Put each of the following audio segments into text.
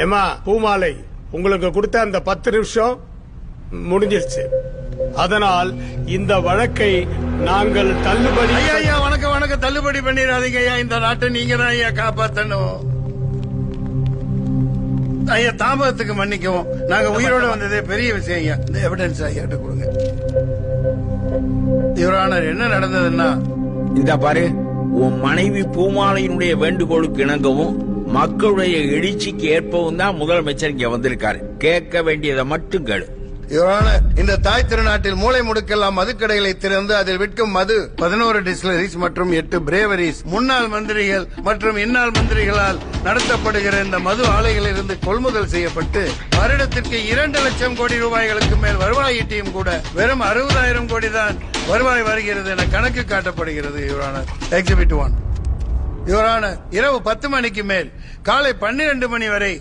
ஏமா பூமாலை, உங்களுக்கு கொடுத்த அந்த 10 நிமிஷம் முடிஞ்சிருச்சு. அதனால் இந்த வழக்கை நாங்கள் தள்ளுபடி. ஐயா வணக்கம் தள்ளுபடி பண்ணிடாதீங்க ஐயா. இந்த நாட்டை நீங்க தான் ஐயா காப்பாத்தணும். ஐயா தாமதத்துக்கு மன்னிக்கவும். நாங்க உயிரோட வந்ததே பெரிய விஷயம் ஐயா. இந்த எவிடன்ஸ் ஐயா கொடுங்க. யுவர் ஆனர், என்ன நடந்ததுன்னா, இந்த பாரு, உன் மனைவி பூமாலையினுடைய வேண்டுகோளுக்கு இணங்கவும் மக்களுடைய எழுச்சிக்கு ஏற்பவும் தான் முதலமைச்சர் இங்க வந்திருக்காரு. கேட்க வேண்டியதை மட்டும் கேளு. யுவர் ஆனர், இந்த தாய் திருநாட்டில் மூளை முடுக்கெல்லாம் மதுக்கடைகளை திறந்து அதில் விற்கும் மது 11 டிஸ்டிலரிஸ் மற்றும் 8 பிரேவரிஸ் முன்னாள் மந்திரிகள் மற்றும் இன்னாள் மந்திரிகளால் நடத்தப்படுகிற இந்த மது ஆலைகளிலிருந்து கொள்முதல் செய்யப்பட்டு வருடத்திற்கு 2 லட்சம் கோடி ரூபாய்களுக்கு மேல் வருவாய் ஈட்டியும் கூட வெறும் 60,000 கோடி தான் வருவாய் வருகிறது என கணக்கு காட்டப்படுகிறது. Your honour, exhibit 1. Your honour, இரவு 10 மணிக்கு மேல் காலை 12 மணி வரை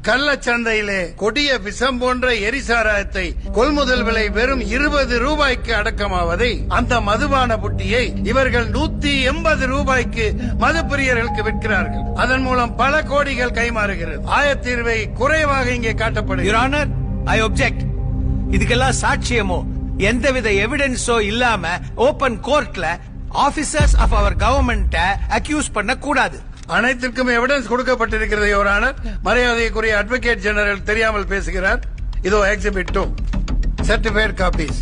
கள்ளச்சந்தையிலே கொடிய விஷம் போன்ற எரிசாராயத்தை கொள்முதல் விலை வெறும் 20 ரூபாய்க்கு அடக்கமாவதை, அந்த மதுபான புட்டியை இவர்கள் 180 ரூபாய்க்கு மதுப்பிரியர்களுக்கு விற்கிறார்கள். அதன் மூலம் பல கோடிகள் கைமாறுகிறது. ஆயத்தீர்வை குறைவாக இங்கே காட்டப்படுகிறது. Your honour, I object. இதுக்கெல்லாம் சாட்சியமோ எந்தவித எவிடன்ஸோ இல்லாம ஓபன் கோர்ட்ல officers of our government accuse பண்ண கூடாது. அனைத்திற்கும் எவிடன்ஸ் கொடுக்கப்பட்டிருக்கிறது யுவர் ஆனர். மரியாதைக்குரிய அட்வொகேட் ஜெனரல் தெரியாமல் பேசுகிறார். இதோ எக்ஸிபிட் 2, சர்டிபிகேட் காப்பீஸ்.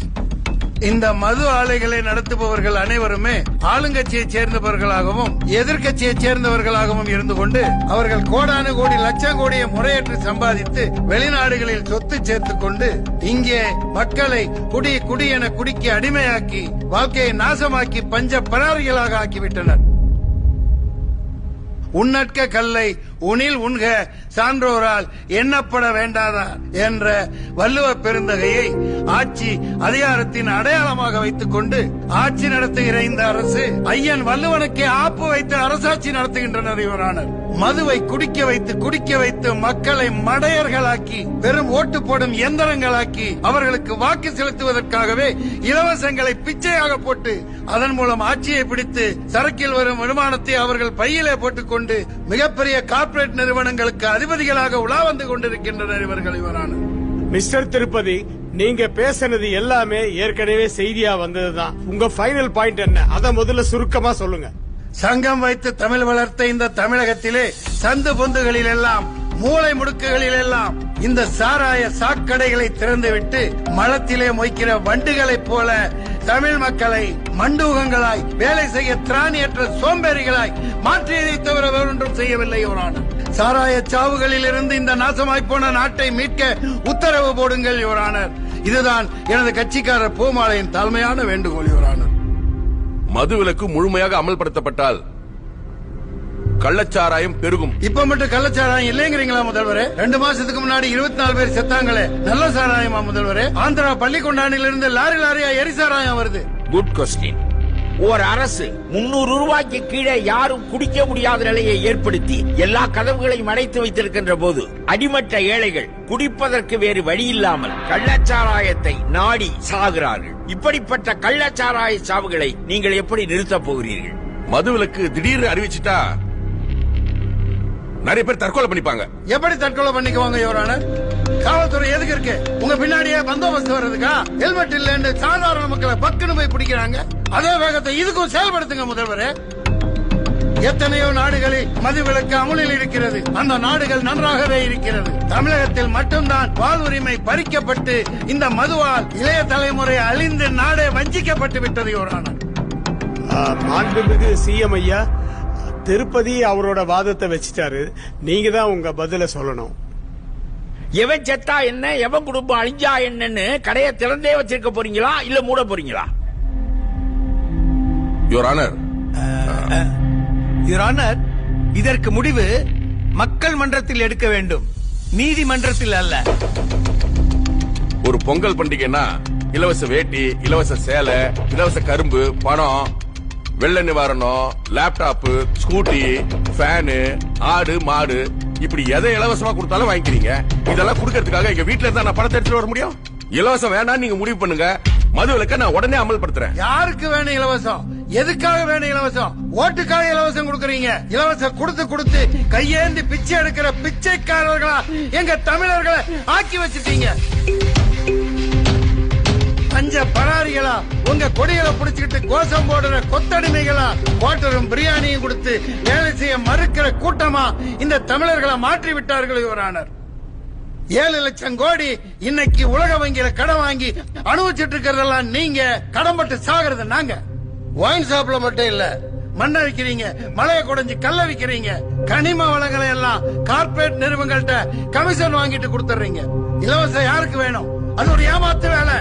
இந்த மது ஆலைகளை நடத்துபவர்கள் அனைவருமே ஆளுங்கட்சியை சேர்ந்தவர்களாகவும் எதிர்கட்சியை சேர்ந்தவர்களாகவும் இருந்து கொண்டு அவர்கள் கோடானு கோடி லட்சம் கோடியை முறையற்று சம்பாதித்து வெளிநாடுகளில் சொத்து சேர்த்துக் கொண்டு இங்கே மக்களை குடி என குடிக்கு அடிமையாக்கி வாழ்க்கையை நாசமாக்கி பஞ்ச பராரிகளாக ஆக்கிவிட்டனர். உன்னற்க கல்லை உனில் உண்க சான்றோரால் எண்ணப்பட வேண்டாதா என்ற வள்ளுவ பெருந்தகையை ஆட்சி அதிகாரத்தின் அடையாளமாக வைத்துக் கொண்டு ஆட்சி நடத்துகிற இந்த அரசு ஐயன் வள்ளுவனுக்கே ஆப்பு வைத்து அரசாட்சி நடத்துகின்றனர். இவரானர் மதுவை குடிக்க வைத்து மக்களை மடையர்களாக்கி வெறும் ஓட்டு போடும் எந்திரங்களாக்கி அவர்களுக்கு வாக்கு செலுத்துவதற்காகவே இலவசங்களை பிச்சையாக போட்டு அதன் மூலம் ஆட்சியை பிடித்து சரக்கில் வரும் வருமானத்தை அவர்கள் பையிலே போட்டுக்கொண்டு மிகப்பெரிய கார்ப்பரேட் நிறுவனங்களுக்கு அதிபதிகளாக உலா வந்து கொண்டிருக்கின்றனர் இவர்கள். இவரான மிஸ்டர் திருப்பதி, நீங்க பேசுனது எல்லாமே ஏற்கனவே செய்தியா வந்ததுதான். உங்க ஃபைனல் பாயிண்ட் என்ன? அத முதல்ல சுருக்கமா சொல்லுங்க. சங்கம் வைத்து தமிழ் வளர்த்த இந்த தமிழகத்திலே சந்து பொந்துகளில் எல்லாம் மூளை முடுக்குகளில் எல்லாம் இந்த சாராய சாக்கடைகளை திறந்துவிட்டு மலத்திலே மொய்க்கிற வண்டுகளைப் போல தமிழ் மக்களை மண்டூகங்களாய் வேலை செய்ய திராணியற்ற சோம்பேறிகளாய் மாற்றியதை தவிர வேறொன்றும் செய்யவில்லை. யுவரான சாராய சாவுகளில் இருந்து இந்த நாசமாய் போன நாட்டை மீட்க உத்தரவு போடுங்கள் யுவரானர். இதுதான் எனது கட்சிக்காரர் பூமாலையின் தாழ்மையான வேண்டுகோள். யுவரானர், மது விலக்கு முழுமையாக அமல்படுத்தப்பட்டால் கள்ளச்சாராயம் பெருகும். இப்ப மட்டும் கள்ளச்சாராயம் இல்லைங்கிறீங்களா முதல்வரே? 2 மாசத்துக்கு முன்னாடி 24 பேர் செத்தாங்களே, நல்ல சாராயமா முதல்வரே? ஆந்திரா பள்ளிக்கொண்டானிலிருந்து லாரியா எரிசாராயம் வருது. Good question. ஒரு அரசு 300 ரூபாய்க்கு கீழே யாரும் குடிக்க முடியாத நிலையை ஏற்படுத்தி எல்லா கதவுகளையும் அடைத்து வைத்திருக்கின்ற போது அடிமட்ட ஏழைகள் குடிப்பதற்கு வேறு வழி இல்லாமல் கள்ளச்சாராயத்தை நாடி சாகிறார்கள். இப்படிப்பட்ட கள்ளச்சாராய சாவுகளை நீங்கள் எப்படி நிறுத்தப் போகிறீர்கள்? மது விலக்கு திடீர்னு அறிவிச்சிட்டா நிறைய பேர் தற்கொலை பண்ணிப்பாங்க. எப்படி தற்கொலை பண்ணிக்குவாங்க யுவரான? காவல்துறை எதுக்கு இருக்கு? உங்க பின்னாடியே பந்தோபஸ்து வர்றதுக்கா? ஹெல்மெட் இல்லன்னு சாதாரண மக்களை பக்குன்னு போய் பிடிக்கிறாங்க. அதே வேகத்தை இதுக்கும் செயல்படுத்துங்க முதல்வரே. எத்தனையோ நாடுகளில் மது விலக்கு அமலில் இருக்கிறது. அந்த நாடுகள் நன்றாகவே இருக்கிறது. தமிழகத்தில் மட்டும்தான் வாழ்வுரிமை பறிக்கப்பட்டு இந்த மதுவால் இளைய தலைமுறை அழிந்து நாடே வஞ்சிக்கப்பட்டு விட்டது. யுவரான மாண்புமிகு சிஎம் ஐயா, திருப்பதி அவரோட வாதத்தை வச்சுட்டாரு. நீங்க தான் உங்க பதில சொல்லணும். எவன் செத்தா என்ன, எவன் குடும்பம் அழிஞ்சா என்னன்னு கடையை திறந்தே வச்சிருக்க போறீங்களா இல்ல மூட போறீங்களா? யுவர் ஆனர், யுவர் ஆனர், இதற்கு முடிவு மக்கள் மன்றத்தில் எடுக்க வேண்டும், நீதிமன்றத்தில் அல்ல. ஒரு பொங்கல் பண்டிகைன்னா இலவச வேட்டி, இலவச சேலை, இலவச கரும்பு, பணம், வெள்ள நிவாரணம், லேப்டாப், ஸ்கூட்டி, ஃபேனு, ஆடு மாடு, இப்படி எதை இலவசமா கொடுத்தாலும் வாங்கிக்கிறீங்க. இதெல்லாம் கொடுக்கறதுக்காக எங்க வீட்டுல இருந்தா நான் பணத்தை எடுத்துட்டு வர முடியும்? இலவசம் வேணாம், நீங்க முடிவு பண்ணுங்க. மது விலக்க நான் உடனே அமல்படுத்துறேன். யாருக்கு வேணும் இலவசம்? எதுக்காக வேணும் இலவசம்? ஓட்டுக்காக இலவசம் கொடுக்கறீங்க. இலவசம் கொடுத்து கையேந்தி பிச்சை எடுக்கிற பிச்சைக்காரர்களா எங்க தமிழர்களை ஆக்கி வச்சிட்டீங்க. பஞ்ச பராரிகளா உங்க கொடிகளை புடிச்சுக்கிட்டு கோஷம் போடுற கொத்தடிமைகளா குவார்டரும் பிரியாணியும் கொடுத்து வேலை செய்ய மறுக்கிற கூட்டமா இந்த தமிழர்களை மாற்றி விட்டார்கள் யுவரானர். 7 லட்சம் கோடி இன்னைக்கு உலக வங்கியில கடன் வாங்கி அனுபவிச்சுட்டு இருக்கிறதெல்லாம் நீங்க, கடன்பட்டு சாகிறது நாங்க. ஒயின் ஷாப்ல மட்டும் இல்ல, மண்ணை விக்கிறீங்க, மலையை குடைஞ்சு கல்ல விக்கிறீங்க, கனிம வளங்களை எல்லாம் கார்பரேட் நிறுவனங்கள்ட்ட கமிஷன் வாங்கிட்டு கொடுத்துறீங்க. இலவசம் யாருக்கு வேணும்? அது ஒரு ஏமாத்து வேலை.